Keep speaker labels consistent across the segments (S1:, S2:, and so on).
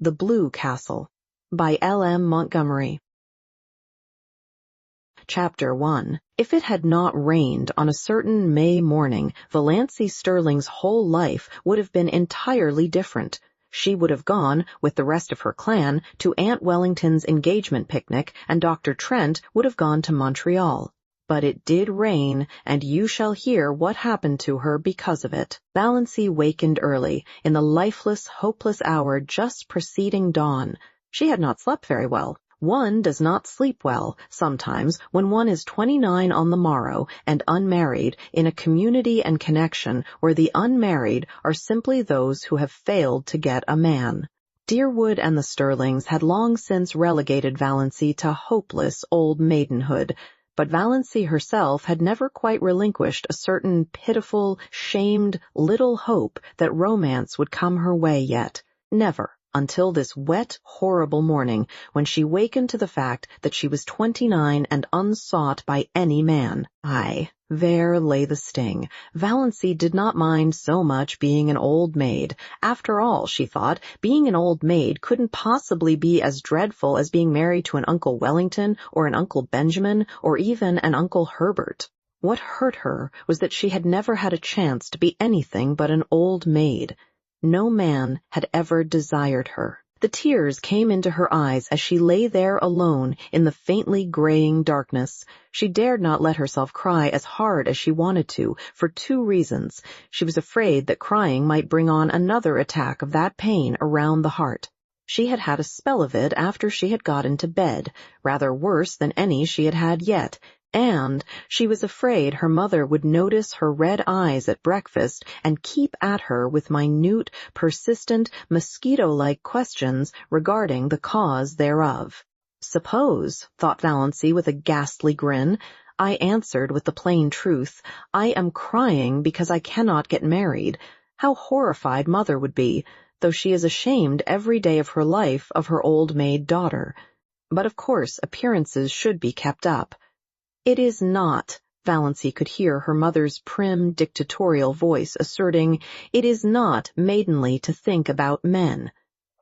S1: The Blue Castle by L.M. Montgomery. Chapter 1. If it had not rained on a certain May morning, Valancy Sterling's whole life would have been entirely different. She would have gone, with the rest of her clan, to Aunt Wellington's engagement picnic, and Dr. Trent would have gone to Montreal. But it did rain, and you shall hear what happened to her because of it. Valancy wakened early, in the lifeless, hopeless hour just preceding dawn. She had not slept very well. One does not sleep well, sometimes, when one is 29 on the morrow and unmarried, in a community and connection where the unmarried are simply those who have failed to get a man. Deerwood and the Sterlings had long since relegated Valancy to hopeless old maidenhood, but Valancy herself had never quite relinquished a certain pitiful, shamed little hope that romance would come her way yet. Never. Until this wet, horrible morning, when she wakened to the fact that she was 29 and unsought by any man. Aye, there lay the sting. Valancy did not mind so much being an old maid. After all, she thought, being an old maid couldn't possibly be as dreadful as being married to an Uncle Wellington or an Uncle Benjamin or even an Uncle Herbert. What hurt her was that she had never had a chance to be anything but an old maid. No man had ever desired her. The tears came into her eyes as she lay there alone in the faintly graying darkness. She dared not let herself cry as hard as she wanted to, for two reasons. She was afraid that crying might bring on another attack of that pain around the heart. She had had a spell of it after she had got into bed, rather worse than any she had had yet. And she was afraid her mother would notice her red eyes at breakfast and keep at her with minute, persistent, mosquito-like questions regarding the cause thereof. Suppose, thought Valancy with a ghastly grin, I answered with the plain truth, I am crying because I cannot get married. How horrified Mother would be, though she is ashamed every day of her life of her old maid daughter. But of course appearances should be kept up. It is not, Valancy could hear her mother's prim, dictatorial voice asserting, it is not maidenly to think about men.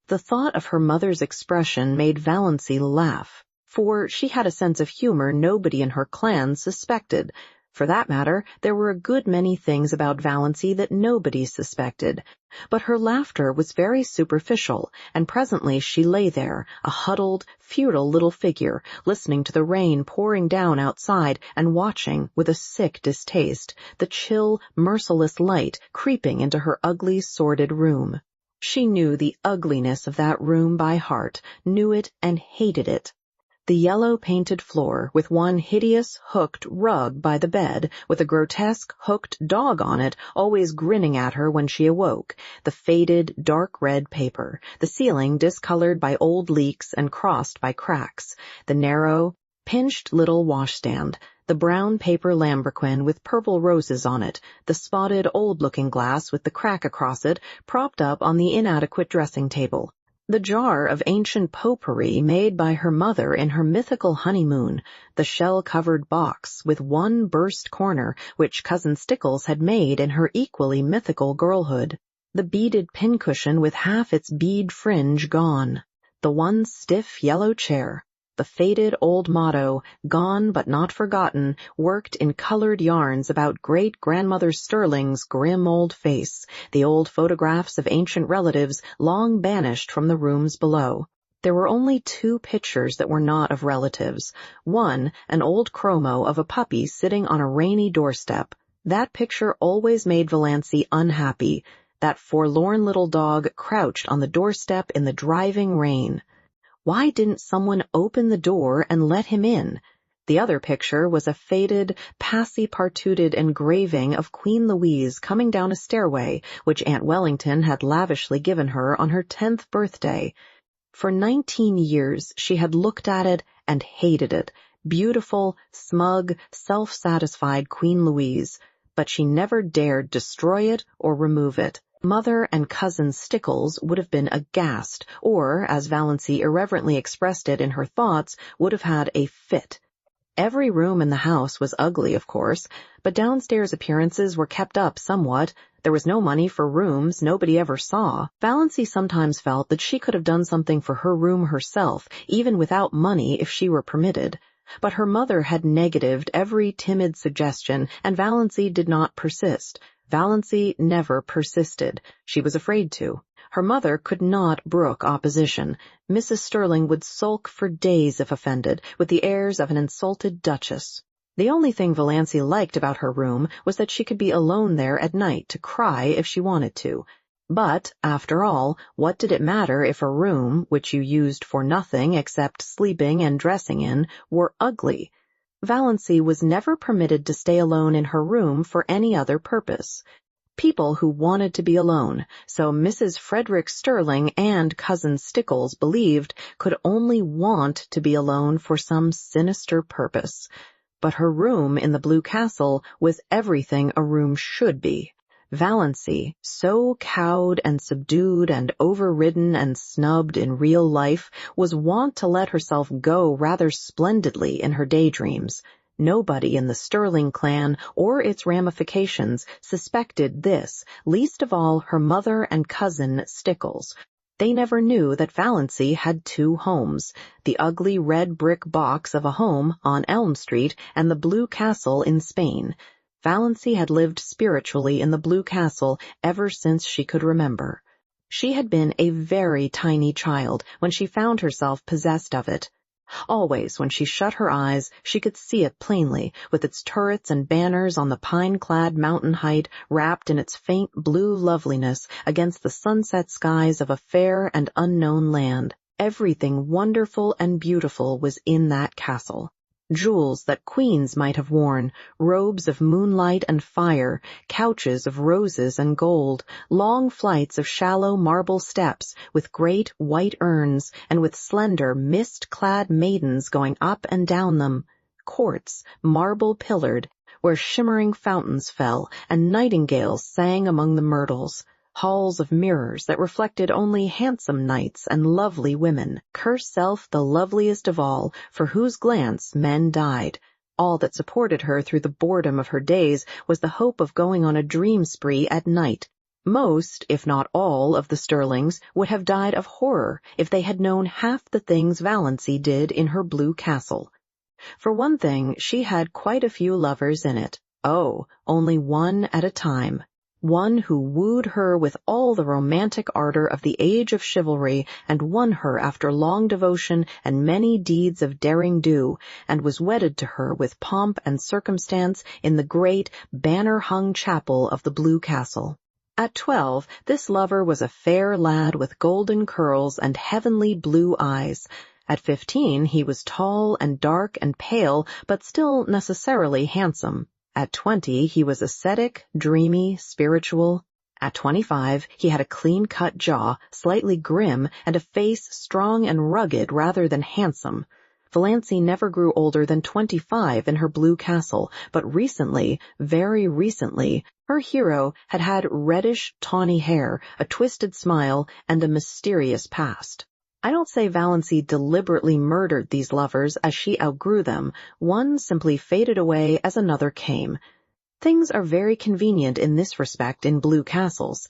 S1: The thought of her mother's expression made Valancy laugh, for she had a sense of humor nobody in her clan suspected. For that matter, there were a good many things about Valancy that nobody suspected. But her laughter was very superficial, and presently she lay there, a huddled, futile little figure, listening to the rain pouring down outside and watching, with a sick distaste, the chill, merciless light creeping into her ugly, sordid room. She knew the ugliness of that room by heart, knew it and hated it. The yellow-painted floor, with one hideous, hooked rug by the bed, with a grotesque, hooked dog on it, always grinning at her when she awoke, the faded, dark red paper, the ceiling discolored by old leaks and crossed by cracks, the narrow, pinched little washstand, the brown paper lambrequin with purple roses on it, the spotted, old-looking glass with the crack across it, propped up on the inadequate dressing-table. The jar of ancient potpourri made by her mother in her mythical honeymoon, the shell-covered box with one burst corner which Cousin Stickles had made in her equally mythical girlhood, the beaded pincushion with half its bead fringe gone, the one stiff yellow chair, the faded old motto, gone but not forgotten, worked in colored yarns about great-grandmother Sterling's grim old face, the old photographs of ancient relatives long banished from the rooms below. There were only two pictures that were not of relatives. One, an old chromo of a puppy sitting on a rainy doorstep. That picture always made Valancy unhappy. That forlorn little dog crouched on the doorstep in the driving rain. Why didn't someone open the door and let him in? The other picture was a faded, passy-partooted engraving of Queen Louise coming down a stairway, which Aunt Wellington had lavishly given her on her 10th birthday. For 19 years she had looked at it and hated it. Beautiful, smug, self-satisfied Queen Louise. But she never dared destroy it or remove it. Mother and Cousin Stickles would have been aghast, or, as Valancy irreverently expressed it in her thoughts, would have had a fit. Every room in the house was ugly, of course, but downstairs appearances were kept up somewhat. There was no money for rooms nobody ever saw. Valancy sometimes felt that she could have done something for her room herself, even without money if she were permitted. But her mother had negatived every timid suggestion, and Valancy did not persist. Valancy never persisted. She was afraid to. Her mother could not brook opposition. Mrs. Sterling would sulk for days if offended, with the airs of an insulted duchess. The only thing Valancy liked about her room was that she could be alone there at night to cry if she wanted to. But, after all, what did it matter if a room, which you used for nothing except sleeping and dressing in, were ugly? Valancy was never permitted to stay alone in her room for any other purpose. People who wanted to be alone, so Mrs. Frederick Sterling and Cousin Stickles believed, could only want to be alone for some sinister purpose. But her room in the Blue Castle was everything a room should be. Valancy, so cowed and subdued and overridden and snubbed in real life, was wont to let herself go rather splendidly in her daydreams. Nobody in the Sterling clan or its ramifications suspected this, least of all her mother and cousin Stickles. They never knew that Valancy had two homes, the ugly red brick box of a home on Elm Street and the Blue Castle in Spain. Valancy had lived spiritually in the Blue Castle ever since she could remember. She had been a very tiny child when she found herself possessed of it. Always, when she shut her eyes, she could see it plainly, with its turrets and banners on the pine-clad mountain height wrapped in its faint blue loveliness against the sunset skies of a fair and unknown land. Everything wonderful and beautiful was in that castle. Jewels that queens might have worn, robes of moonlight and fire, couches of roses and gold, long flights of shallow marble steps with great white urns and with slender mist-clad maidens going up and down them, courts, marble-pillared, where shimmering fountains fell and nightingales sang among the myrtles, halls of mirrors that reflected only handsome knights and lovely women, herself the loveliest of all, for whose glance men died. All that supported her through the boredom of her days was the hope of going on a dream spree at night. Most, if not all, of the Sterlings would have died of horror if they had known half the things Valancy did in her Blue Castle. For one thing, she had quite a few lovers in it. Oh, only one at a time. One who wooed her with all the romantic ardor of the age of chivalry and won her after long devotion and many deeds of derring-do, and was wedded to her with pomp and circumstance in the great, banner-hung chapel of the Blue Castle. At 12, this lover was a fair lad with golden curls and heavenly blue eyes. At 15, he was tall and dark and pale, but still necessarily handsome. At 20, he was ascetic, dreamy, spiritual. At 25, he had a clean-cut jaw, slightly grim, and a face strong and rugged rather than handsome. Valancy never grew older than 25 in her Blue Castle, but recently, very recently, her hero had had reddish, tawny hair, a twisted smile, and a mysterious past. I don't say Valancy deliberately murdered these lovers as she outgrew them. One simply faded away as another came. Things are very convenient in this respect in Blue Castles.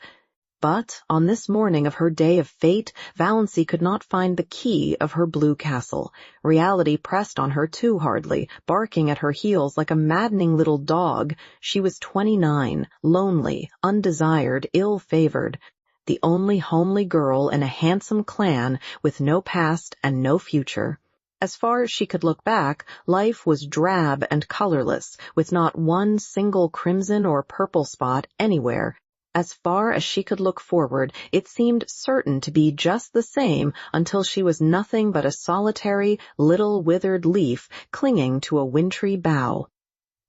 S1: But on this morning of her day of fate, Valancy could not find the key of her Blue Castle. Reality pressed on her too hardly, barking at her heels like a maddening little dog. She was 29, lonely, undesired, ill-favored. The only homely girl in a handsome clan with no past and no future. As far as she could look back, life was drab and colorless, with not one single crimson or purple spot anywhere. As far as she could look forward, it seemed certain to be just the same until she was nothing but a solitary, little withered leaf clinging to a wintry bough.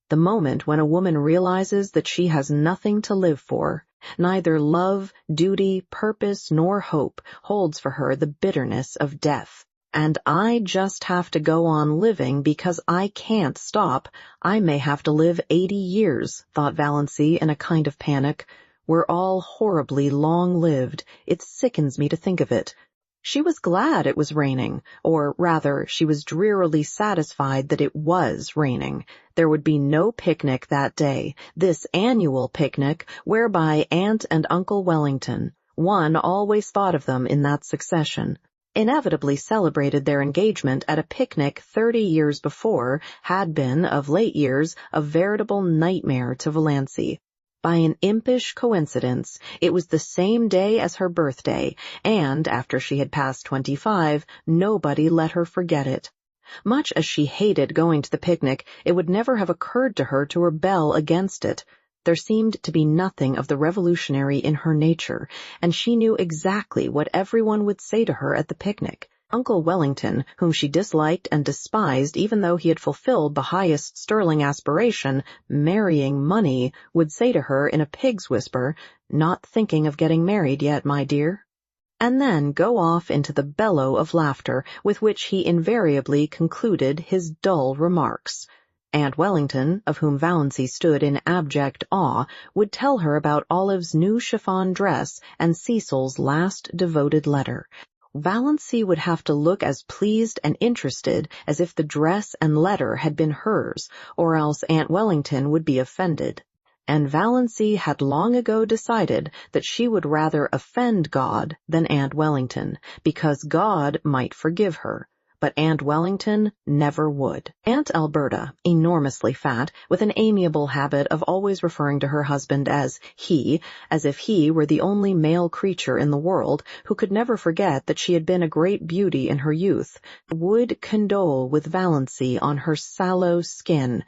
S1: The moment when a woman realizes that she has nothing to live for, neither love, duty, purpose, nor hope, holds for her the bitterness of death. And I just have to go on living because I can't stop. I may have to live 80 years, thought Valancy in a kind of panic. We're all horribly long-lived. It sickens me to think of it. She was glad it was raining, or rather, she was drearily satisfied that it was raining. There would be no picnic that day, this annual picnic whereby Aunt and Uncle Wellington, one always thought of them in that succession, inevitably celebrated their engagement at a picnic 30 years before had been, of late years, a veritable nightmare to Valancy. By an impish coincidence, it was the same day as her birthday, and after she had passed 25, nobody let her forget it. Much as she hated going to the picnic, it would never have occurred to her to rebel against it. There seemed to be nothing of the revolutionary in her nature, and she knew exactly what everyone would say to her at the picnic. Uncle Wellington, whom she disliked and despised even though he had fulfilled the highest sterling aspiration, marrying money, would say to her in a pig's whisper, "Not thinking of getting married yet, my dear," and then go off into the bellow of laughter with which he invariably concluded his dull remarks. Aunt Wellington, of whom Valancy stood in abject awe, would tell her about Olive's new chiffon dress and Cecil's last devoted letter. Valancy would have to look as pleased and interested as if the dress and letter had been hers, or else Aunt Wellington would be offended. And Valancy had long ago decided that she would rather offend God than Aunt Wellington, because God might forgive her, but Aunt Wellington never would. Aunt Alberta, enormously fat, with an amiable habit of always referring to her husband as he, as if he were the only male creature in the world who could never forget that she had been a great beauty in her youth, would condole with Valancy on her sallow skin.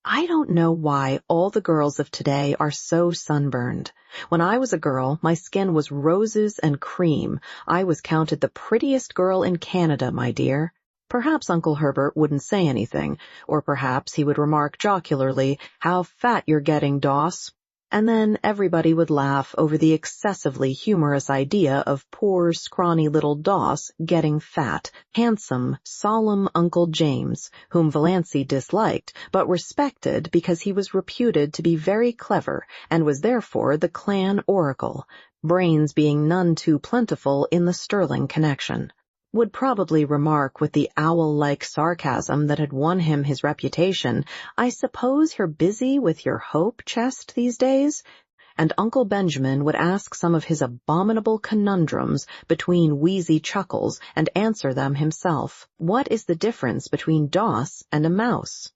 S1: "I don't know why all the girls of today are so sunburned. When I was a girl, my skin was roses and cream. I was counted the prettiest girl in Canada, my dear." Perhaps Uncle Herbert wouldn't say anything, or perhaps he would remark jocularly, "How fat you're getting, Doss." And then everybody would laugh over the excessively humorous idea of poor, scrawny little Doss getting fat, handsome, solemn Uncle James, whom Valancy disliked, but respected because he was reputed to be very clever and was therefore the clan oracle, brains being none too plentiful in the Sterling connection. Would probably remark with the owl-like sarcasm that had won him his reputation, "I suppose you're busy with your hope chest these days?" And Uncle Benjamin would ask some of his abominable conundrums between wheezy chuckles and answer them himself. What is the difference between Doss and a mouse?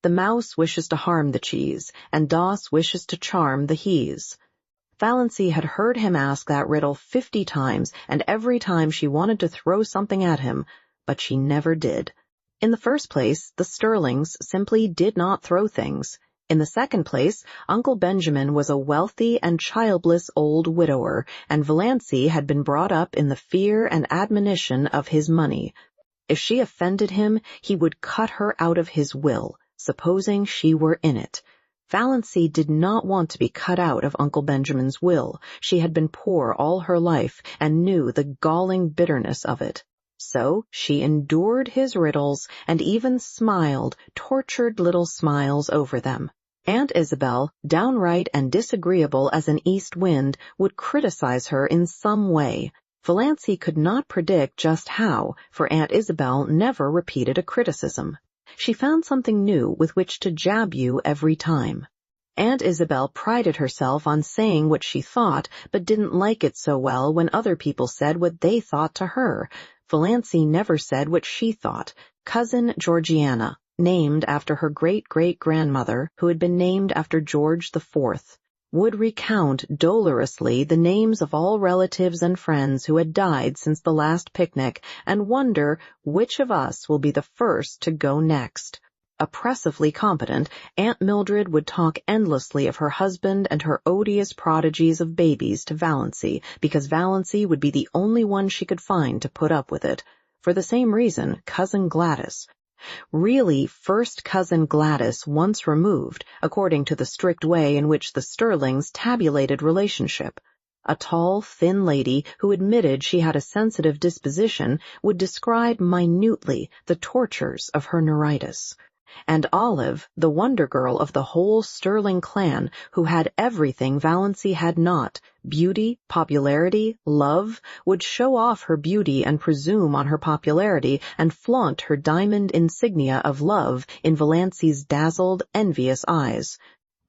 S1: The mouse wishes to harm the cheese, and Doss wishes to charm the he's. Valancy had heard him ask that riddle 50 times, and every time she wanted to throw something at him, but she never did. In the first place, the Sterlings simply did not throw things. In the second place, Uncle Benjamin was a wealthy and childless old widower, and Valancy had been brought up in the fear and admonition of his money. If she offended him, he would cut her out of his will, supposing she were in it. Valancy did not want to be cut out of Uncle Benjamin's will. She had been poor all her life and knew the galling bitterness of it. So she endured his riddles and even smiled, tortured little smiles over them. Aunt Isabel, downright and disagreeable as an east wind, would criticize her in some way. Valancy could not predict just how, for Aunt Isabel never repeated a criticism. She found something new with which to jab you every time. Aunt Isabel prided herself on saying what she thought, but didn't like it so well when other people said what they thought to her. Valancy never said what she thought. Cousin Georgiana, named after her great-great-grandmother, who had been named after George IV, would recount dolorously the names of all relatives and friends who had died since the last picnic and wonder which of us will be the first to go next. Oppressively competent, Aunt Mildred would talk endlessly of her husband and her odious prodigies of babies to Valancy, because Valancy would be the only one she could find to put up with it. For the same reason, Cousin Gladys, really first cousin Gladys once removed, according to the strict way in which the Sterlings tabulated relationship. A tall, thin lady who admitted she had a sensitive disposition would describe minutely the tortures of her neuritis. And Olive, the wonder girl of the whole Sterling clan, who had everything Valancy had not, beauty, popularity, love, would show off her beauty and presume on her popularity and flaunt her diamond insignia of love in Valancy's dazzled, envious eyes.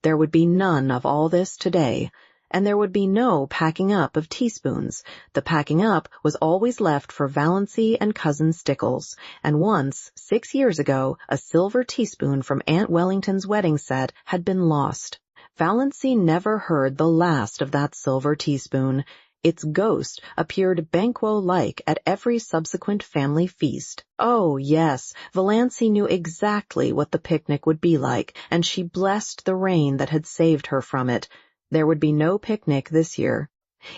S1: There would be none of all this today. And there would be no packing up of teaspoons. The packing up was always left for Valancy and Cousin Stickles, and once, 6 years ago, a silver teaspoon from Aunt Wellington's wedding set had been lost. Valancy never heard the last of that silver teaspoon. Its ghost appeared Banquo-like at every subsequent family feast. Oh, yes, Valancy knew exactly what the picnic would be like, and she blessed the rain that had saved her from it. There would be no picnic this year.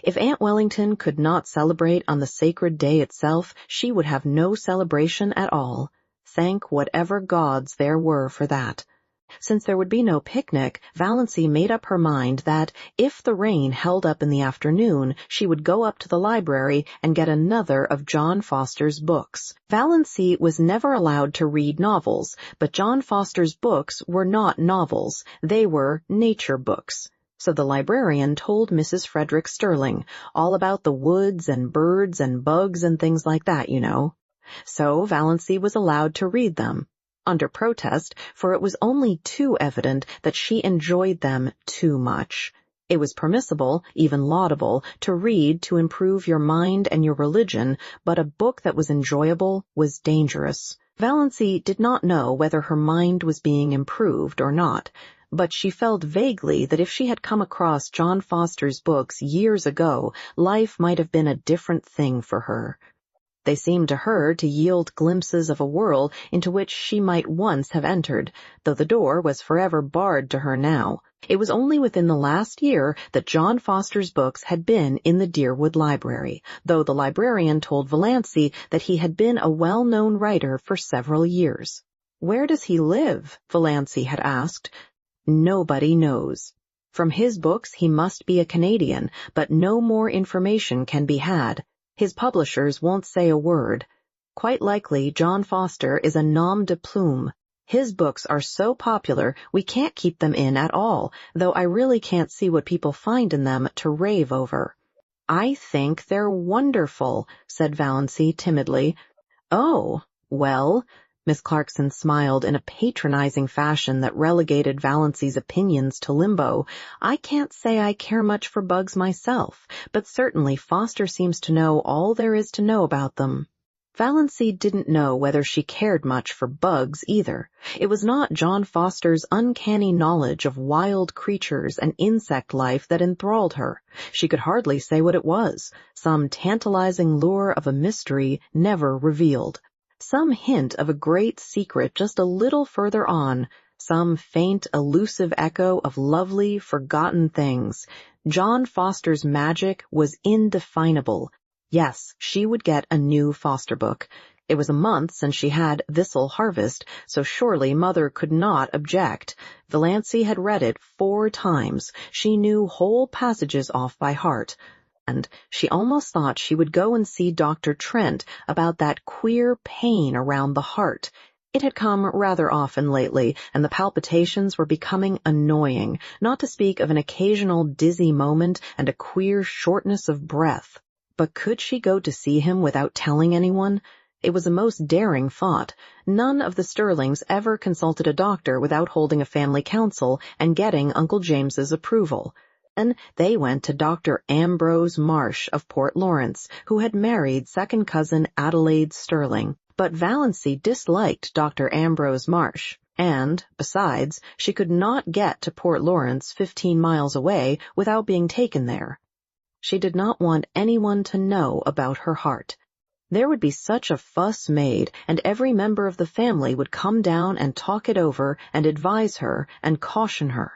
S1: If Aunt Wellington could not celebrate on the sacred day itself, she would have no celebration at all. Thank whatever gods there were for that. Since there would be no picnic, Valancy made up her mind that, if the rain held up in the afternoon, she would go up to the library and get another of John Foster's books. Valancy was never allowed to read novels, but John Foster's books were not novels. They were nature books. So the librarian told Mrs. Frederick Sterling all about the woods and birds and bugs and things like that, you know. So Valancy was allowed to read them, under protest, for it was only too evident that she enjoyed them too much. It was permissible, even laudable, to read to improve your mind and your religion, but a book that was enjoyable was dangerous. Valancy did not know whether her mind was being improved or not, but she felt vaguely that if she had come across John Foster's books years ago, life might have been a different thing for her. They seemed to her to yield glimpses of a world into which she might once have entered, though the door was forever barred to her now. It was only within the last year that John Foster's books had been in the Deerwood Library, though the librarian told Valancy that he had been a well-known writer for several years. "Where does he live?" Valancy had asked. "Nobody knows. From his books he must be a Canadian, but no more information can be had. His publishers won't say a word. Quite likely John Foster is a nom de plume. His books are so popular we can't keep them in at all, though I really can't see what people find in them to rave over." "I think they're wonderful," said Valancy timidly. "Oh, well," Miss Clarkson smiled in a patronizing fashion that relegated Valancy's opinions to limbo. "I can't say I care much for bugs myself, but certainly Foster seems to know all there is to know about them." Valancy didn't know whether she cared much for bugs either. It was not John Foster's uncanny knowledge of wild creatures and insect life that enthralled her. She could hardly say what it was, some tantalizing lure of a mystery never revealed. Some hint of a great secret just a little further on, some faint, elusive echo of lovely, forgotten things. John Foster's magic was indefinable. Yes, she would get a new Foster book. It was a month since she had Thistle Harvest, so surely Mother could not object. Valancy had read it 4 times. She knew whole passages off by heart. And she almost thought she would go and see Dr. Trent about that queer pain around the heart. It had come rather often lately, and the palpitations were becoming annoying, not to speak of an occasional dizzy moment and a queer shortness of breath. But could she go to see him without telling anyone? It was a most daring thought. None of the Sterlings ever consulted a doctor without holding a family council and getting Uncle James's approval. And they went to Dr. Ambrose Marsh of Port Lawrence, who had married second cousin Adelaide Sterling. But Valancy disliked Dr. Ambrose Marsh, and, besides, she could not get to Port Lawrence 15 miles away without being taken there. She did not want anyone to know about her heart. There would be such a fuss made, and every member of the family would come down and talk it over and advise her and caution her,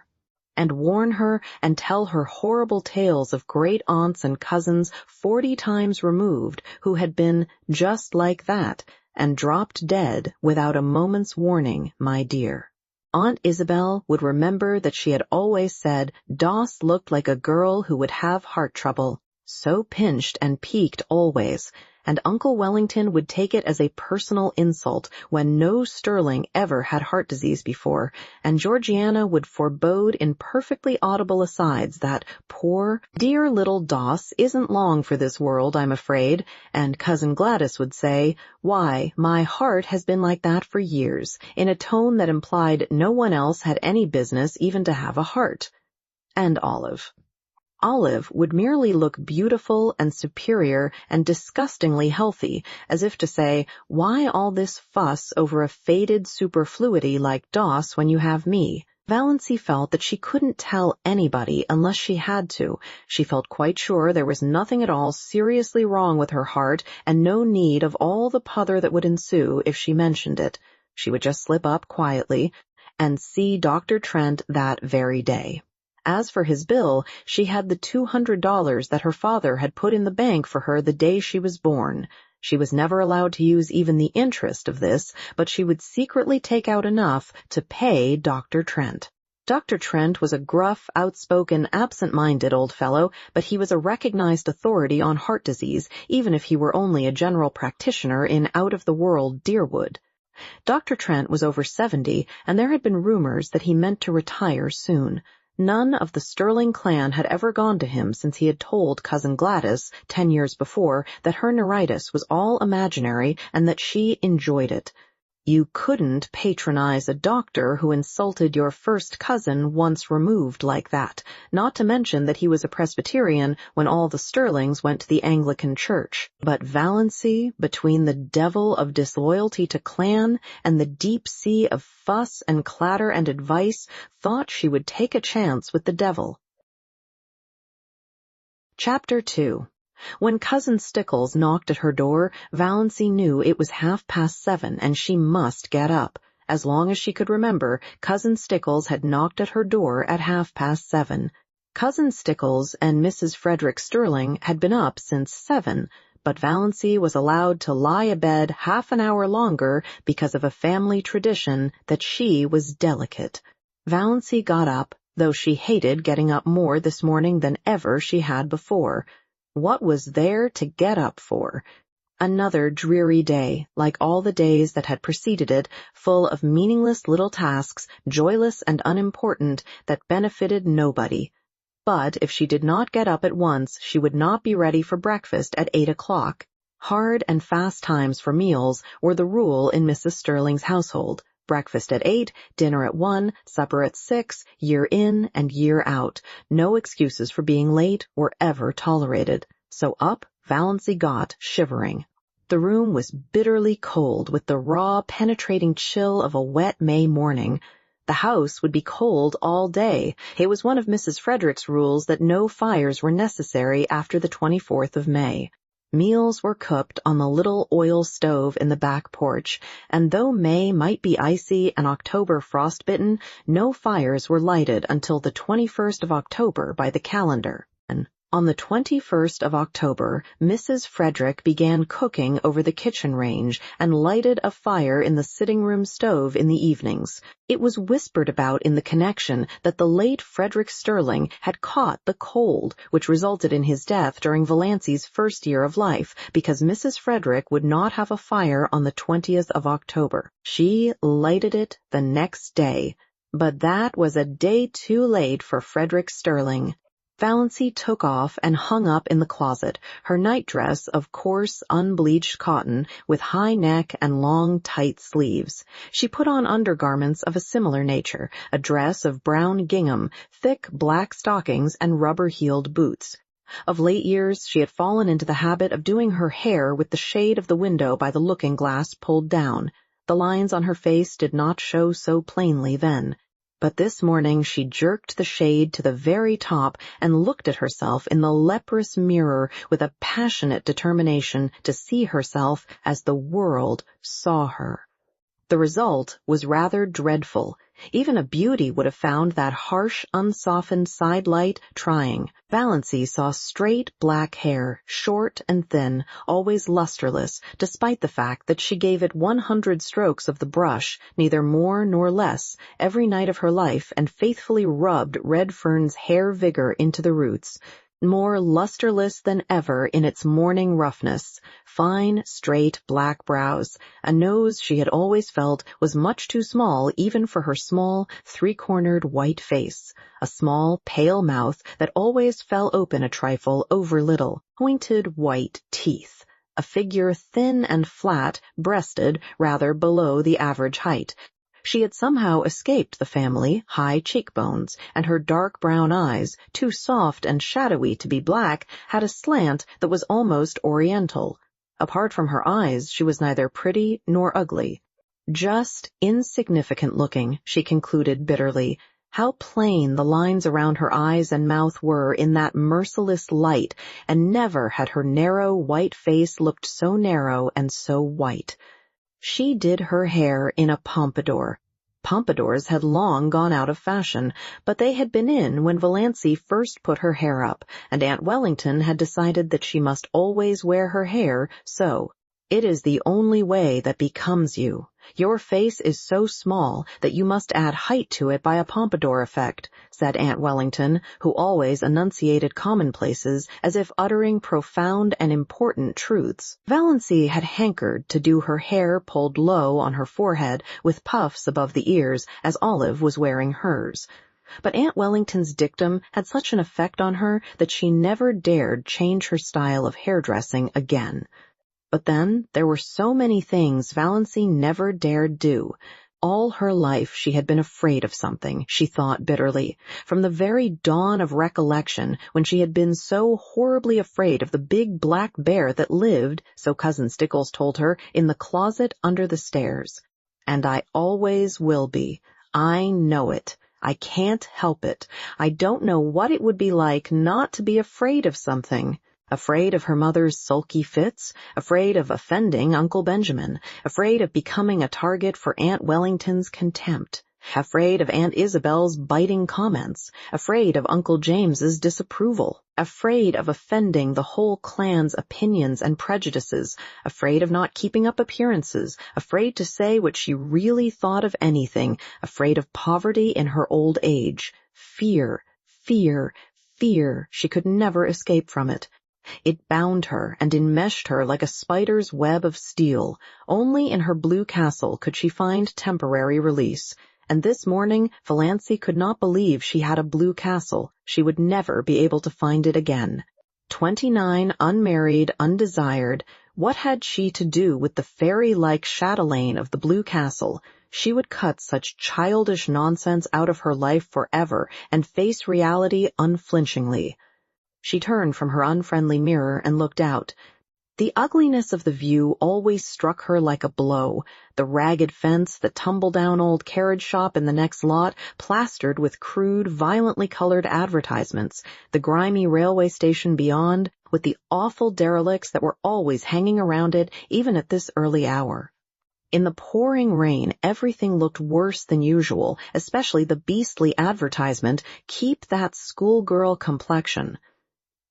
S1: and warn her and tell her horrible tales of great-aunts and cousins 40 times removed who had been just like that and dropped dead without a moment's warning, my dear. Aunt Isabel would remember that she had always said Doss looked like a girl who would have heart trouble, so pinched and peaked always, and Uncle Wellington would take it as a personal insult when no Sterling ever had heart disease before, and Georgiana would forebode in perfectly audible asides that poor, dear little Doss isn't long for this world, I'm afraid, and Cousin Gladys would say, "Why, my heart has been like that for years," in a tone that implied no one else had any business even to have a heart. And Olive would merely look beautiful and superior and disgustingly healthy, as if to say, "Why all this fuss over a faded superfluity like Doss when you have me?" Valancy felt that she couldn't tell anybody unless she had to. She felt quite sure there was nothing at all seriously wrong with her heart and no need of all the pother that would ensue if she mentioned it. She would just slip up quietly and see Dr. Trent that very day. As for his bill, she had the $200 that her father had put in the bank for her the day she was born. She was never allowed to use even the interest of this, but she would secretly take out enough to pay Dr. Trent. Dr. Trent was a gruff, outspoken, absent-minded old fellow, but he was a recognized authority on heart disease, even if he were only a general practitioner in out-of-the-world Deerwood. Dr. Trent was over 70, and there had been rumors that he meant to retire soon. None of the Sterling clan had ever gone to him since he had told Cousin Gladys 10 years before that her neuritis was all imaginary and that she enjoyed it. You couldn't patronize a doctor who insulted your first cousin once removed like that, not to mention that he was a Presbyterian when all the Sterlings went to the Anglican Church. But Valancy, between the devil of disloyalty to clan and the deep sea of fuss and clatter and advice, thought she would take a chance with the devil. Chapter 2. When Cousin Stickles knocked at her door, Valancy knew it was 7:30 and she must get up. As long as she could remember, Cousin Stickles had knocked at her door at 7:30. Cousin Stickles and Mrs. Frederick Sterling had been up since 7, but Valancy was allowed to lie abed half an hour longer because of a family tradition that she was delicate. Valancy got up, though she hated getting up more this morning than ever she had before. What was there to get up for? Another dreary day, like all the days that had preceded it, full of meaningless little tasks, joyless and unimportant, that benefited nobody. But if she did not get up at once, she would not be ready for breakfast at 8 o'clock. Hard and fast times for meals were the rule in Mrs. Sterling's household. Breakfast at 8, dinner at 1, supper at 6, year in and year out. No excuses for being late were ever tolerated. So up Valancy got, shivering. The room was bitterly cold with the raw, penetrating chill of a wet May morning. The house would be cold all day. It was one of Mrs. Frederick's rules that no fires were necessary after the 24th of May. Meals were cooked on the little oil stove in the back porch, and though May might be icy and October frostbitten, no fires were lighted until the 21st of October by the calendar. On the 21st of October, Mrs. Frederick began cooking over the kitchen range and lighted a fire in the sitting-room stove in the evenings. It was whispered about in the connection that the late Frederick Sterling had caught the cold, which resulted in his death during Valancy's first year of life, because Mrs. Frederick would not have a fire on the 20th of October. She lighted it the next day, but that was a day too late for Frederick Sterling. Valancy took off and hung up in the closet her nightdress of coarse, unbleached cotton with high neck and long, tight sleeves. She put on undergarments of a similar nature, a dress of brown gingham, thick black stockings, and rubber-heeled boots. Of late years, she had fallen into the habit of doing her hair with the shade of the window by the looking-glass pulled down. The lines on her face did not show so plainly then. But this morning she jerked the shade to the very top and looked at herself in the leprous mirror with a passionate determination to see herself as the world saw her. The result was rather dreadful. Even a beauty would have found that harsh, unsoftened side light trying. Valancy saw straight black hair, short and thin, always lusterless, despite the fact that she gave it 100 strokes of the brush, neither more nor less, every night of her life, and faithfully rubbed Redfern's hair vigor into the roots. more lusterless than ever in its morning roughness, fine, straight, black brows, a nose she had always felt was much too small even for her small, three-cornered white face, a small, pale mouth that always fell open a trifle over little, pointed white teeth, a figure thin and flat, breasted rather below the average height. She had somehow escaped the family high cheekbones, and her dark brown eyes, too soft and shadowy to be black, had a slant that was almost oriental. Apart from her eyes, she was neither pretty nor ugly. Just insignificant looking, she concluded bitterly. How plain the lines around her eyes and mouth were in that merciless light, and never had her narrow white face looked so narrow and so white. She did her hair in a pompadour. Pompadours had long gone out of fashion, but they had been in when Valancy first put her hair up, and Aunt Wellington had decided that she must always wear her hair so. It is the only way that becomes you. Your face is so small that you must add height to it by a pompadour effect, said Aunt Wellington, who always enunciated commonplaces as if uttering profound and important truths. Valancy had hankered to do her hair pulled low on her forehead with puffs above the ears, as Olive was wearing hers. But Aunt Wellington's dictum had such an effect on her that she never dared change her style of hairdressing again. But then there were so many things Valancy never dared do. All her life she had been afraid of something, she thought bitterly, from the very dawn of recollection, when she had been so horribly afraid of the big black bear that lived, so Cousin Stickles told her, in the closet under the stairs. And I always will be. I know it. I can't help it. I don't know what it would be like not to be afraid of something. Afraid of her mother's sulky fits, afraid of offending Uncle Benjamin, afraid of becoming a target for Aunt Wellington's contempt, afraid of Aunt Isabel's biting comments, afraid of Uncle James's disapproval, afraid of offending the whole clan's opinions and prejudices, afraid of not keeping up appearances, afraid to say what she really thought of anything, afraid of poverty in her old age. Fear, fear, fear, she could never escape from it. It bound her and enmeshed her like a spider's web of steel. Only in her blue castle could she find temporary release. And this morning, Valancy could not believe she had a blue castle. She would never be able to find it again. 29, unmarried, undesired. What had she to do with the fairy-like chatelaine of the blue castle? She would cut such childish nonsense out of her life forever and face reality unflinchingly. She turned from her unfriendly mirror and looked out. The ugliness of the view always struck her like a blow. The ragged fence, the tumble-down old carriage shop in the next lot, plastered with crude, violently colored advertisements, the grimy railway station beyond, with the awful derelicts that were always hanging around it, even at this early hour. In the pouring rain, everything looked worse than usual, especially the beastly advertisement, "Keep that schoolgirl complexion."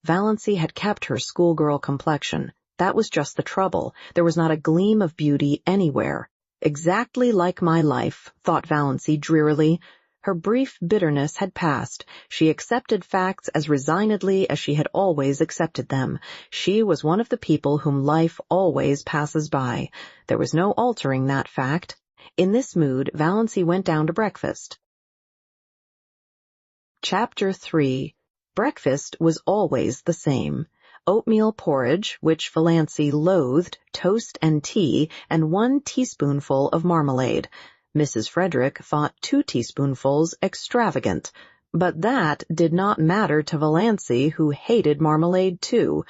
S1: Valancy had kept her schoolgirl complexion. That was just the trouble. There was not a gleam of beauty anywhere. Exactly like my life, thought Valancy drearily. Her brief bitterness had passed. She accepted facts as resignedly as she had always accepted them. She was one of the people whom life always passes by. There was no altering that fact. In this mood, Valancy went down to breakfast. Chapter 3. Breakfast was always the same. Oatmeal porridge, which Valancy loathed, toast and tea, and 1 teaspoonful of marmalade. Mrs. Frederick thought 2 teaspoonfuls extravagant. But that did not matter to Valancy, who hated marmalade too.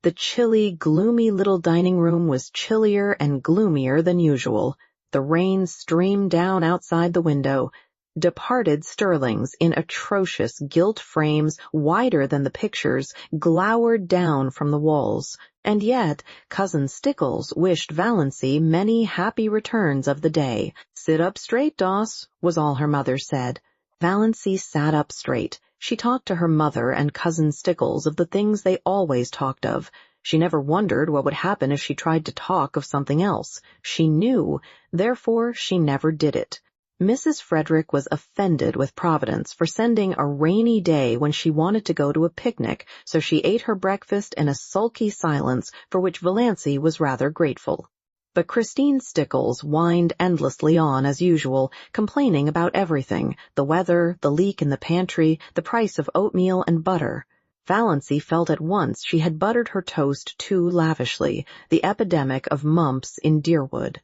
S1: The chilly, gloomy little dining room was chillier and gloomier than usual. The rain streamed down outside the window. Departed sterlings in atrocious gilt frames wider than the pictures glowered down from the walls, and yet Cousin Stickles wished Valancy many happy returns of the day. "Sit up straight, Doss," was all her mother said. Valancy sat up straight. She talked to her mother and Cousin Stickles of the things they always talked of. She never wondered what would happen if she tried to talk of something else. She knew, therefore she never did it. Mrs. Frederick was offended with Providence for sending a rainy day when she wanted to go to a picnic, so she ate her breakfast in a sulky silence for which Valancy was rather grateful. But Christine Stickles whined endlessly on as usual, complaining about everything, the weather, the leak in the pantry, the price of oatmeal and butter. Valancy felt at once she had buttered her toast too lavishly, the epidemic of mumps in Deerwood.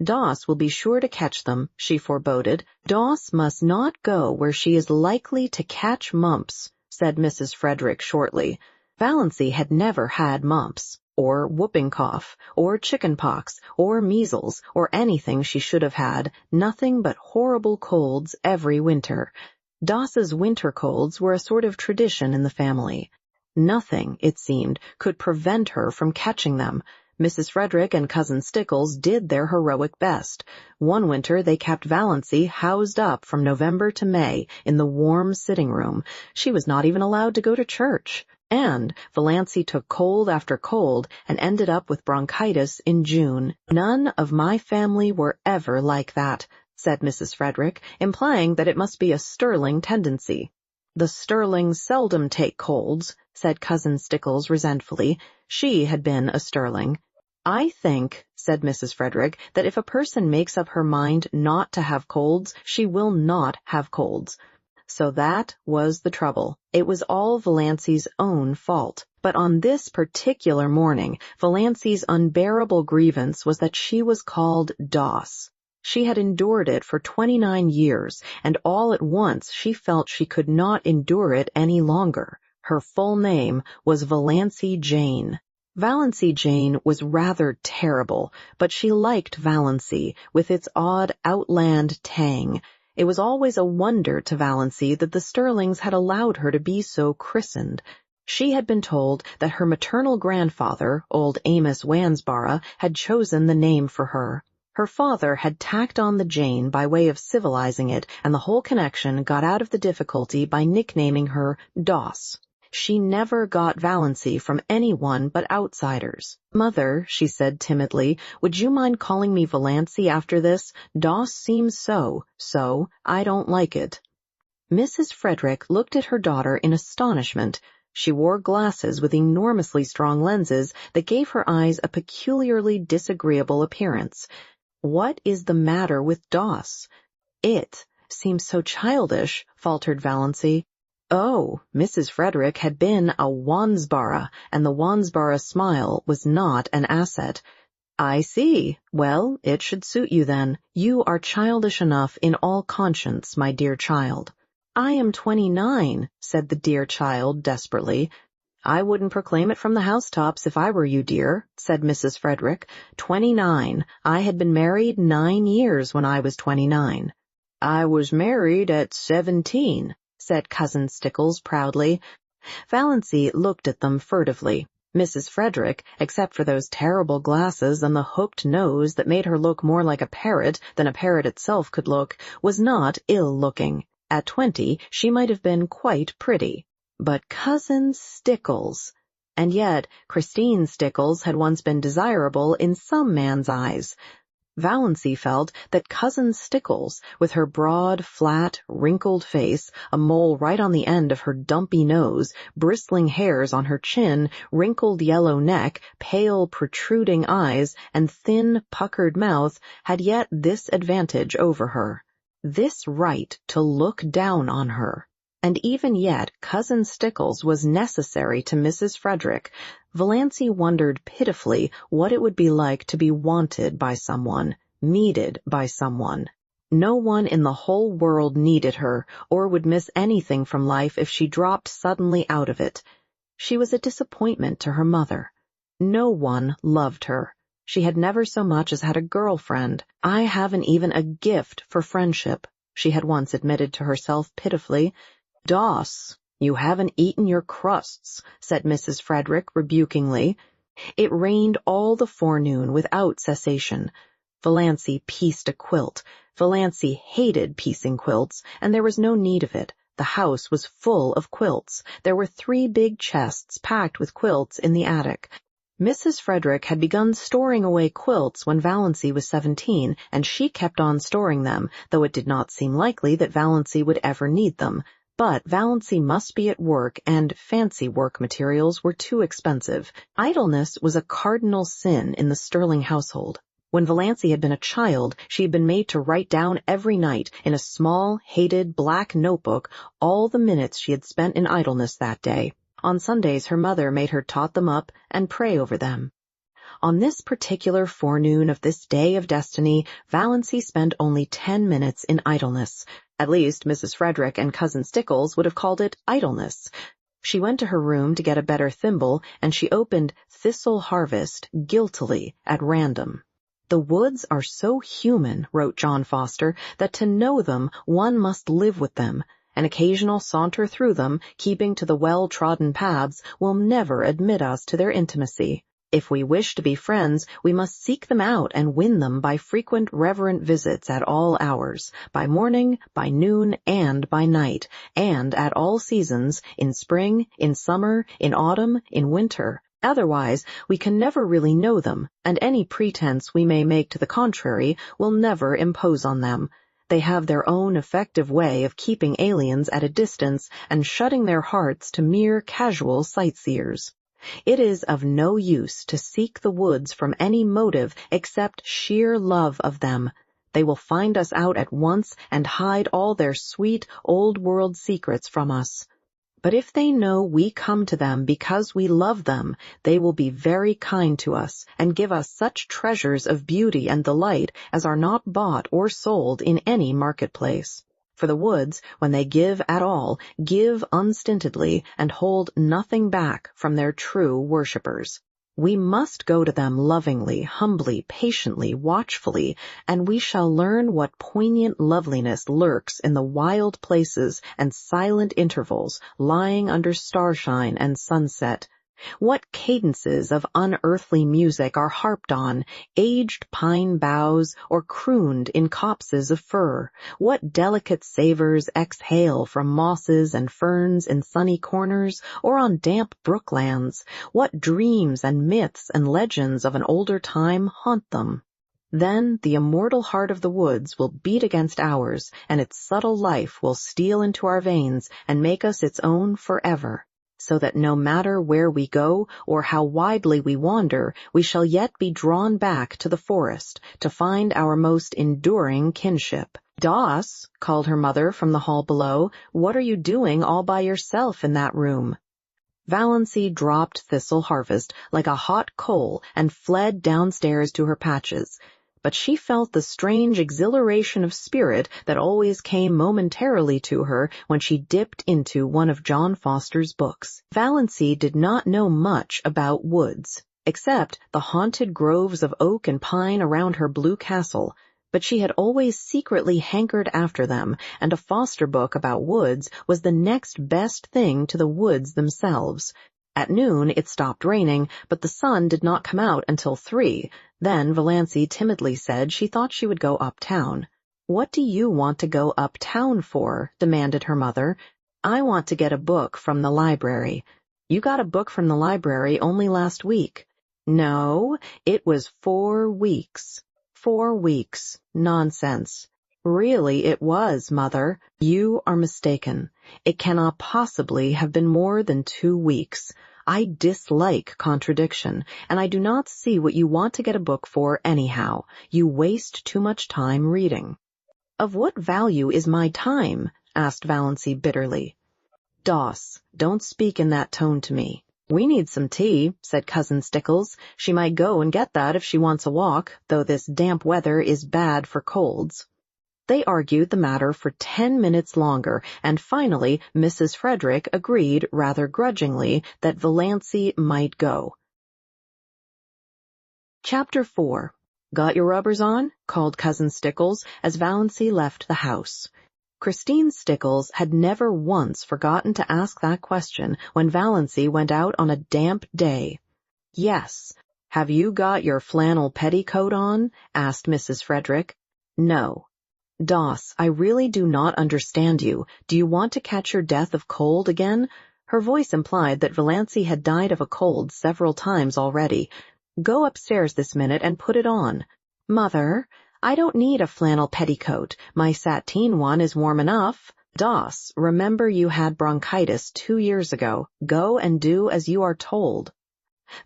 S1: Doss will be sure to catch them, she foreboded. Doss must not go where she is likely to catch mumps, said Mrs. Frederick shortly. Valancy had never had mumps, or whooping cough, or chicken pox, or measles, or anything she should have had, nothing but horrible colds every winter. Doss's winter colds were a sort of tradition in the family. Nothing, it seemed, could prevent her from catching them. Mrs. Frederick and Cousin Stickles did their heroic best. One winter they kept Valancy housed up from November to May in the warm sitting room. She was not even allowed to go to church. And Valancy took cold after cold and ended up with bronchitis in June. None of my family were ever like that, said Mrs. Frederick, implying that it must be a Sterling tendency. The Sterlings seldom take colds, said Cousin Stickles resentfully. She had been a Sterling. I think, said Mrs. Frederick, that if a person makes up her mind not to have colds, she will not have colds. So that was the trouble. It was all Valancy's own fault. But on this particular morning, Valancy's unbearable grievance was that she was called Doss. She had endured it for 29 years, and all at once she felt she could not endure it any longer. Her full name was Valancy Jane. Valancy Jane was rather terrible, but she liked Valancy, with its odd outland tang. It was always a wonder to Valancy that the Sterlings had allowed her to be so christened. She had been told that her maternal grandfather, old Amos Wansborough, had chosen the name for her. Her father had tacked on the Jane by way of civilizing it, and the whole connection got out of the difficulty by nicknaming her Doss. She never got Valancy from anyone but outsiders. Mother, she said timidly, would you mind calling me Valancy after this? Doss seems so I don't like it. Mrs. Frederick looked at her daughter in astonishment. She wore glasses with enormously strong lenses that gave her eyes a peculiarly disagreeable appearance. What is the matter with Doss? It seems so childish, faltered Valancy. Oh, Mrs. Frederick had been a Wansborough, and the Wansborough smile was not an asset. I see. Well, it should suit you then. You are childish enough in all conscience, my dear child. I am 29, said the dear child desperately. I wouldn't proclaim it from the housetops if I were you, dear, said Mrs. Frederick. 29. I had been married 9 years when I was 29. I was married at 17, said Cousin Stickles proudly. Valancy looked at them furtively. Mrs. Frederick, except for those terrible glasses and the hooked nose that made her look more like a parrot than a parrot itself could look, was not ill-looking. At 20, she might have been quite pretty. But Cousin Stickles! And yet Christine Stickles had once been desirable in some man's eyes. Valancy felt that Cousin Stickles, with her broad, flat, wrinkled face, a mole right on the end of her dumpy nose, bristling hairs on her chin, wrinkled yellow neck, pale, protruding eyes, and thin, puckered mouth, had yet this advantage over her, this right to look down on her. And even yet Cousin Stickles was necessary to Mrs. Frederick. Valancy wondered pitifully what it would be like to be wanted by someone, needed by someone. No one in the whole world needed her, or would miss anything from life if she dropped suddenly out of it. She was a disappointment to her mother. No one loved her. She had never so much as had a girlfriend. I haven't even a gift for friendship, she had once admitted to herself pitifully. Doss, you haven't eaten your crusts, said Mrs. Frederick rebukingly. It rained all the forenoon without cessation. Valancy pieced a quilt. Valancy hated piecing quilts, and there was no need of it. The house was full of quilts. There were 3 big chests packed with quilts in the attic. Mrs. Frederick had begun storing away quilts when Valancy was 17, and she kept on storing them, though it did not seem likely that Valancy would ever need them. But Valancy must be at work, and fancy work materials were too expensive. Idleness was a cardinal sin in the Sterling household. When Valancy had been a child, she had been made to write down every night, in a small, hated, black notebook, all the minutes she had spent in idleness that day. On Sundays, her mother made her tot them up and pray over them. On this particular forenoon of this day of destiny, Valancy spent only 10 minutes in idleness. At least, Mrs. Frederick and Cousin Stickles would have called it idleness. She went to her room to get a better thimble, and she opened Thistle Harvest guiltily at random. "The woods are so human," wrote John Foster, "that to know them one must live with them. An occasional saunter through them, keeping to the well-trodden paths, will never admit us to their intimacy. If we wish to be friends, we must seek them out and win them by frequent reverent visits at all hours, by morning, by noon, and by night, and at all seasons, in spring, in summer, in autumn, in winter. Otherwise, we can never really know them, and any pretense we may make to the contrary will never impose on them. They have their own effective way of keeping aliens at a distance and shutting their hearts to mere casual sightseers. It is of no use to seek the woods from any motive except sheer love of them. They will find us out at once and hide all their sweet, old-world secrets from us. But if they know we come to them because we love them, they will be very kind to us and give us such treasures of beauty and delight as are not bought or sold in any marketplace. For the woods, when they give at all, give unstintedly and hold nothing back from their true worshippers. We must go to them lovingly, humbly, patiently, watchfully, and we shall learn what poignant loveliness lurks in the wild places and silent intervals lying under starshine and sunset. What cadences of unearthly music are harped on, aged pine boughs, or crooned in copses of fir? What delicate savors exhale from mosses and ferns in sunny corners, or on damp brooklands? What dreams and myths and legends of an older time haunt them? Then the immortal heart of the woods will beat against ours, and its subtle life will steal into our veins and make us its own forever, so that no matter where we go or how widely we wander, we shall yet be drawn back to the forest to find our most enduring kinship. "Doss," called her mother from the hall below, "what are you doing all by yourself in that room?" Valancy dropped Thistle Harvest like a hot coal and fled downstairs to her patches. But she felt the strange exhilaration of spirit that always came momentarily to her when she dipped into one of John Foster's books. Valancy did not know much about woods, except the haunted groves of oak and pine around her blue castle, but she had always secretly hankered after them, and a Foster book about woods was the next best thing to the woods themselves. At noon it stopped raining, but the sun did not come out until 3. Then Valancy timidly said she thought she would go uptown. "What do you want to go uptown for?" demanded her mother. "I want to get a book from the library." "You got a book from the library only last week." "No, it was 4 weeks. 4 weeks. Nonsense." "Really it was, Mother." "You are mistaken. It cannot possibly have been more than 2 weeks. I dislike contradiction, and I do not see what you want to get a book for anyhow. You waste too much time reading." "Of what value is my time?" asked Valancy bitterly. "Doss, don't speak in that tone to me." "We need some tea," said Cousin Stickles. "She might go and get that if she wants a walk, though this damp weather is bad for colds." They argued the matter for 10 minutes longer, and finally Mrs. Frederick agreed rather grudgingly that Valancy might go. Chapter 4. "Got your rubbers on?" called Cousin Stickles as Valancy left the house. Christine Stickles had never once forgotten to ask that question when Valancy went out on a damp day. "Yes." "Have you got your flannel petticoat on?" asked Mrs. Frederick. "No." "Doss, I really do not understand you. Do you want to catch your death of cold again? Her voice implied that Valancy had died of a cold several times already. "Go upstairs this minute and put it on." "Mother, I don't need a flannel petticoat. My sateen one is warm enough." "Doss, remember you had bronchitis 2 years ago. Go and do as you are told."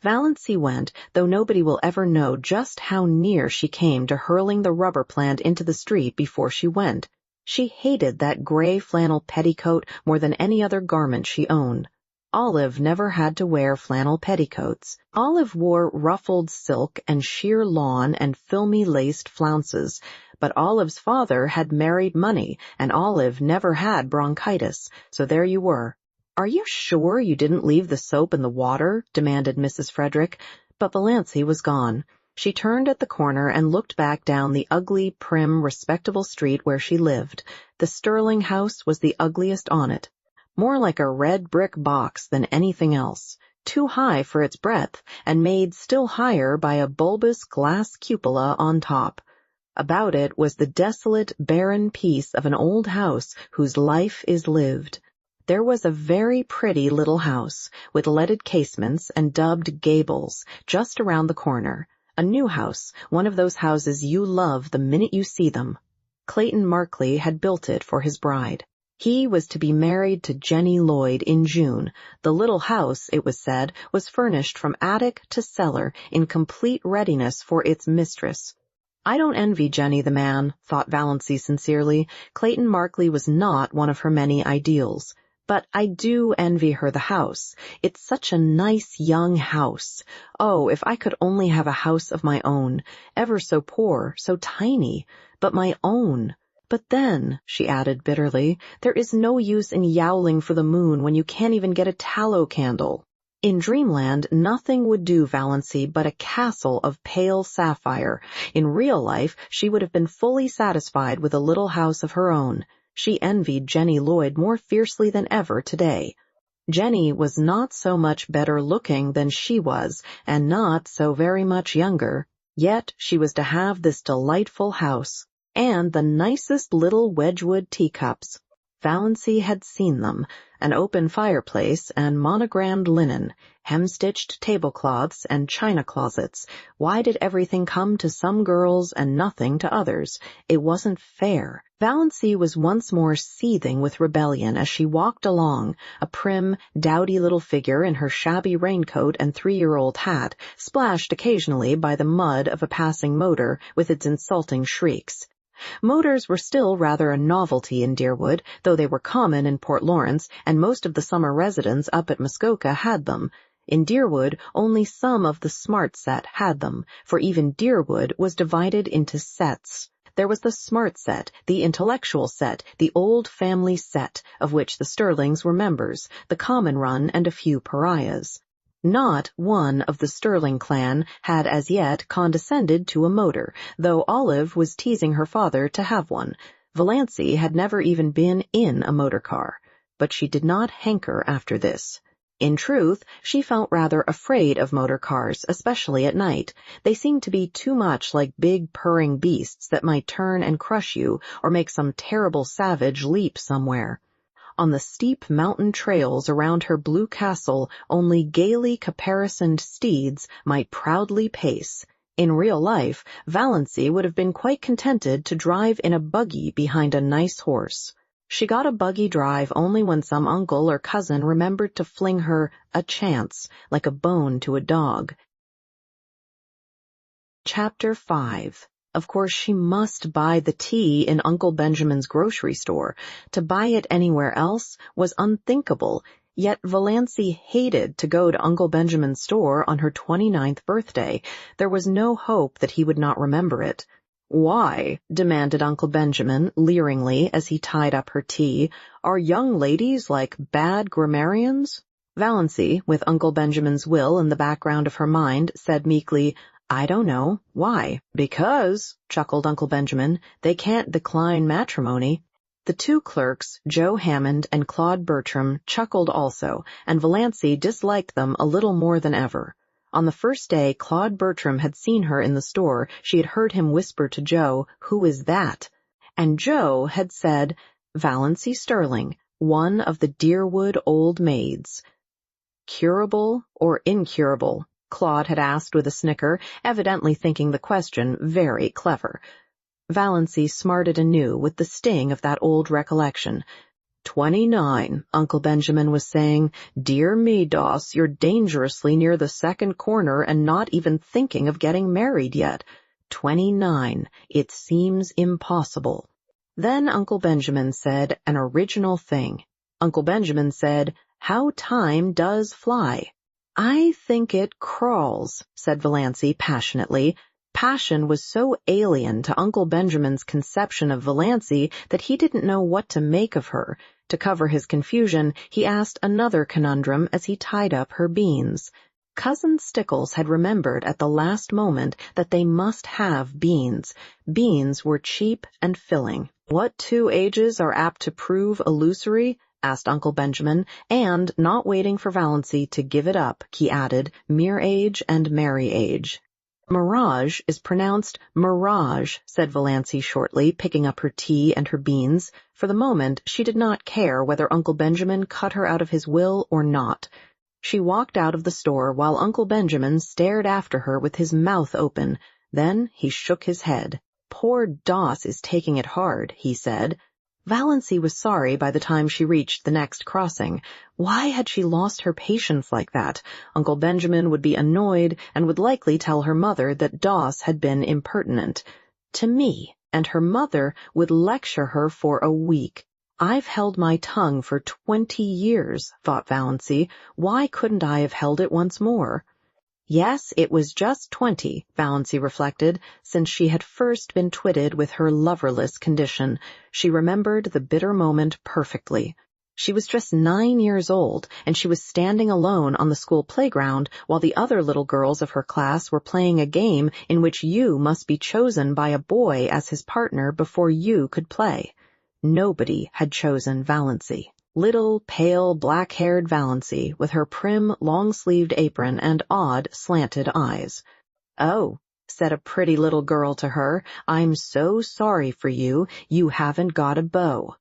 S1: Valancy went, though nobody will ever know just how near she came to hurling the rubber plant into the street before she went. She hated that gray flannel petticoat more than any other garment she owned. Olive never had to wear flannel petticoats. Olive wore ruffled silk and sheer lawn and filmy laced flounces, but Olive's father had married money, and Olive never had bronchitis, so there you were. "Are you sure you didn't leave the soap in the water?" demanded Mrs. Frederick, but Valancy was gone. She turned at the corner and looked back down the ugly, prim, respectable street where she lived. The Sterling house was the ugliest on it. More like a red brick box than anything else, too high for its breadth, and made still higher by a bulbous glass cupola on top. About it was the desolate, barren piece of an old house whose life is lived. There was a very pretty little house, with leaded casements and dubbed gables, just around the corner. A new house, one of those houses you love the minute you see them. Clayton Markley had built it for his bride. He was to be married to Jenny Lloyd in June. The little house, it was said, was furnished from attic to cellar in complete readiness for its mistress. "I don't envy Jenny the man," thought Valancy sincerely. Clayton Markley was not one of her many ideals. "But I do envy her the house. It's such a nice young house. Oh, if I could only have a house of my own, ever so poor, so tiny, but my own. But then," she added bitterly, "there is no use in yowling for the moon when you can't even get a tallow candle." In dreamland, nothing would do Valancy but a castle of pale sapphire. In real life, she would have been fully satisfied with a little house of her own. She envied Jenny Lloyd more fiercely than ever today. Jenny was not so much better looking than she was, and not so very much younger. Yet she was to have this delightful house, and the nicest little Wedgwood teacups. Valancy had seen them, an open fireplace and monogrammed linen, hem-stitched tablecloths and china closets. Why did everything come to some girls and nothing to others? It wasn't fair. Valancy was once more seething with rebellion as she walked along, a prim, dowdy little figure in her shabby raincoat and 3-year-old hat, splashed occasionally by the mud of a passing motor with its insulting shrieks. Motors were still rather a novelty in Deerwood, though they were common in Port Lawrence, and most of the summer residents up at Muskoka had them. In Deerwood, only some of the smart set had them, for even Deerwood was divided into sets. There was the smart set, the intellectual set, the old family set, of which the Sterlings were members, the common run, and a few pariahs. Not one of the Sterling clan had as yet condescended to a motor, though Olive was teasing her father to have one. Valancy had never even been in a motor car, but she did not hanker after this. In truth, she felt rather afraid of motor cars, especially at night. They seemed to be too much like big purring beasts that might turn and crush you or make some terrible savage leap somewhere. On the steep mountain trails around her blue castle, only gaily caparisoned steeds might proudly pace. In real life, Valancy would have been quite contented to drive in a buggy behind a nice horse. She got a buggy drive only when some uncle or cousin remembered to fling her a chance, like a bone to a dog. Chapter 5. Of course, she must buy the tea in Uncle Benjamin's grocery store. To buy it anywhere else was unthinkable, yet Valancy hated to go to Uncle Benjamin's store on her 29th birthday. There was no hope that he would not remember it. "Why?" demanded Uncle Benjamin, leeringly, as he tied up her tea. "Are young ladies like bad grammarians?" Valancy, with Uncle Benjamin's will in the background of her mind, said meekly, "I don't know. Why?" "Because," chuckled Uncle Benjamin, "they can't decline matrimony." The two clerks, Joe Hammond and Claude Bertram, chuckled also, and Valancy disliked them a little more than ever. On the first day Claude Bertram had seen her in the store, she had heard him whisper to Joe, "Who is that?" And Joe had said, "Valancy Sterling." one of the Deerwood old maids. Curable or incurable? Claude had asked with a snicker, evidently thinking the question very clever. Valancy smarted anew with the sting of that old recollection. 29, Uncle Benjamin was saying. Dear me, Doss, you're dangerously near the second corner and not even thinking of getting married yet. 29. It seems impossible. Then Uncle Benjamin said an original thing. Uncle Benjamin said, how time does fly. I think it crawls, said Valancy passionately. Passion was so alien to Uncle Benjamin's conception of Valancy that he didn't know what to make of her. To cover his confusion, he asked another conundrum as he tied up her beans. Cousin Stickles had remembered at the last moment that they must have beans. Beans were cheap and filling. What two ages are apt to prove illusory? Asked Uncle Benjamin, and, not waiting for Valancy to give it up, he added, mere age and merry age. Mirage is pronounced mirage, said Valancy shortly, picking up her tea and her beans. For the moment, she did not care whether Uncle Benjamin cut her out of his will or not. She walked out of the store while Uncle Benjamin stared after her with his mouth open. Then he shook his head. Poor Doss is taking it hard, he said. Valancy was sorry by the time she reached the next crossing. Why had she lost her patience like that? Uncle Benjamin would be annoyed and would likely tell her mother that Doss had been impertinent. To me, and her mother would lecture her for a week. I've held my tongue for 20 years, thought Valancy. Why couldn't I have held it once more? Yes, it was just 20, Valancy reflected, since she had first been twitted with her loverless condition. She remembered the bitter moment perfectly. She was just 9 years old, and she was standing alone on the school playground while the other little girls of her class were playing a game in which you must be chosen by a boy as his partner before you could play. Nobody had chosen Valancy. Little, pale, black-haired Valancy, with her prim, long-sleeved apron and odd, slanted eyes. Oh, said a pretty little girl to her, I'm so sorry for you, you haven't got a beau.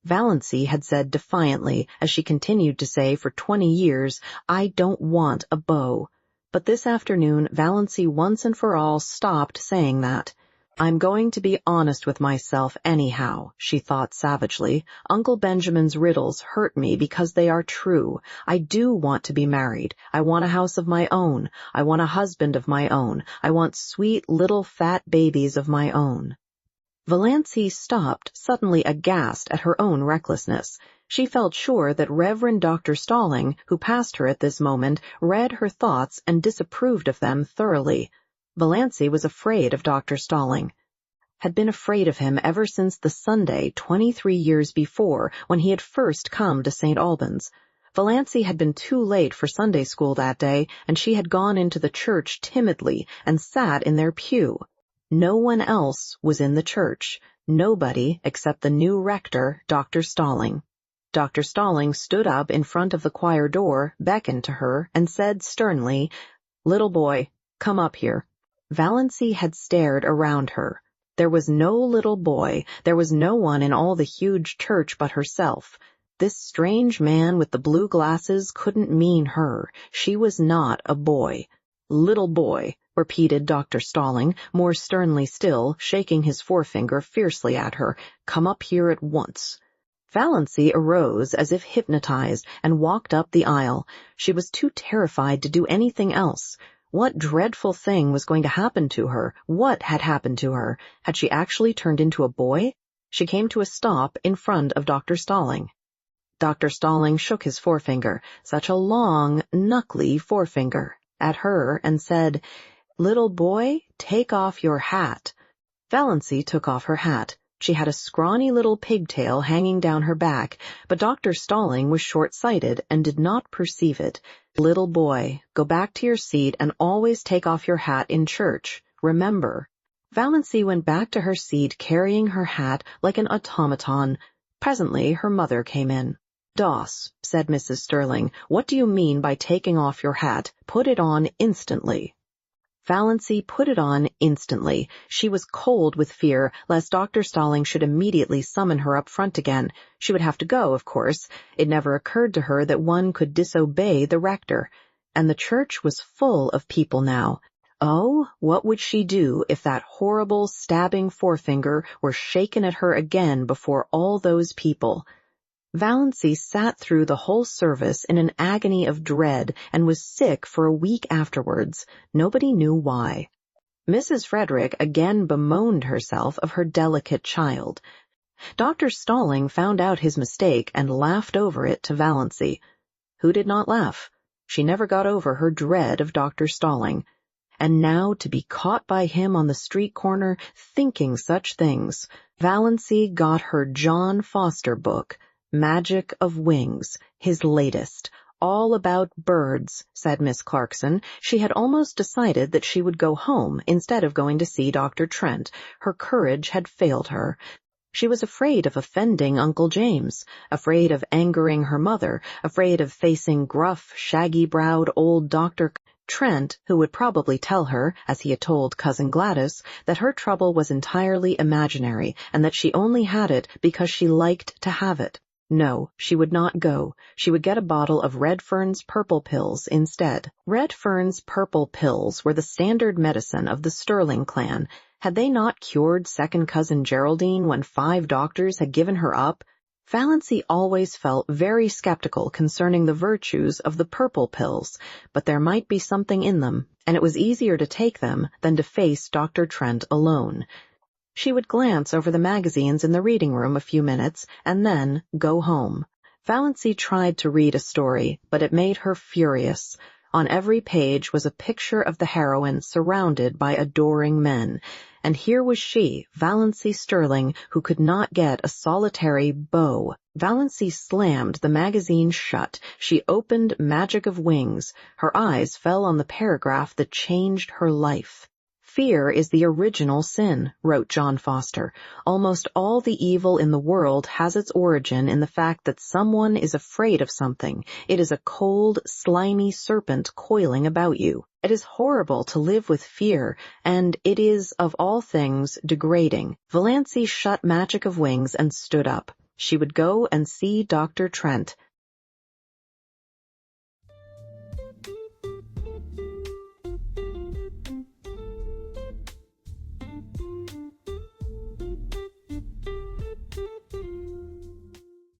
S1: Valancy had said defiantly, as she continued to say for 20 years, I don't want a beau. But this afternoon, Valancy once and for all stopped saying that. I'm going to be honest with myself anyhow, she thought savagely. Uncle Benjamin's riddles hurt me because they are true. I do want to be married. I want a house of my own. I want a husband of my own. I want sweet little fat babies of my own. Valancy stopped, suddenly aghast at her own recklessness. She felt sure that Reverend Dr. Stalling, who passed her at this moment, read her thoughts and disapproved of them thoroughly. Valancy was afraid of Dr. Stalling. Had been afraid of him ever since the Sunday 23 years before when he had first come to St. Albans. Valancy had been too late for Sunday school that day, and she had gone into the church timidly and sat in their pew. No one else was in the church, nobody except the new rector, Dr. Stalling. Dr. Stalling stood up in front of the choir door, beckoned to her, and said sternly, Little boy, come up here. Valancy had stared around her. There was no little boy, there was no one in all the huge church but herself. This strange man with the blue glasses couldn't mean her. She was not a boy. Little boy, repeated Dr. Stalling, more sternly still, shaking his forefinger fiercely at her. Come up here at once. Valancy arose as if hypnotized and walked up the aisle. She was too terrified to do anything else. What dreadful thing was going to happen to her? What had happened to her? Had she actually turned into a boy? She came to a stop in front of Dr. Stalling. Dr. Stalling shook his forefinger, such a long, knuckly forefinger, at her and said, Little boy, take off your hat. Valancy took off her hat. She had a scrawny little pigtail hanging down her back, but Dr. Stalling was short-sighted and did not perceive it. Little boy, go back to your seat and always take off your hat in church. Remember. Valancy went back to her seat carrying her hat like an automaton. Presently her mother came in. Doss, said Mrs. Sterling, what do you mean by taking off your hat? Put it on instantly. Valancy put it on instantly. She was cold with fear lest Dr. Stalling should immediately summon her up front again. She would have to go, of course. It never occurred to her that one could disobey the rector. And the church was full of people now. Oh, what would she do if that horrible stabbing forefinger were shaken at her again before all those people? Valancy sat through the whole service in an agony of dread and was sick for a week afterwards. Nobody knew why. Mrs. Frederick again bemoaned herself of her delicate child. Dr. Stalling found out his mistake and laughed over it to Valancy. Who did not laugh? She never got over her dread of Dr. Stalling. And now to be caught by him on the street corner thinking such things. Valancy got her John Foster book, Magic of Wings, his latest. All about birds, said Miss Clarkson. She had almost decided that she would go home instead of going to see Dr. Trent. Her courage had failed her. She was afraid of offending Uncle James, afraid of angering her mother, afraid of facing gruff, shaggy-browed old Dr. Trent, who would probably tell her, as he had told Cousin Gladys, that her trouble was entirely imaginary and that she only had it because she liked to have it. No, she would not go. She would get a bottle of Redfern's purple pills instead. Redfern's purple pills were the standard medicine of the Sterling clan. Had they not cured second cousin Geraldine when 5 doctors had given her up? Valancy always felt very skeptical concerning the virtues of the purple pills, but there might be something in them, and it was easier to take them than to face Dr. Trent alone. She would glance over the magazines in the reading room a few minutes and then go home. Valancy tried to read a story, but it made her furious. On every page was a picture of the heroine surrounded by adoring men, and here was she, Valancy Sterling, who could not get a solitary beau. Valancy slammed the magazine shut. She opened Magic of Wings. Her eyes fell on the paragraph that changed her life. Fear is the original sin, wrote John Foster. Almost all the evil in the world has its origin in the fact that someone is afraid of something. It is a cold, slimy serpent coiling about you. It is horrible to live with fear, and it is, of all things, degrading. Valancy shut Magic of Wings and stood up. She would go and see Dr. Trent.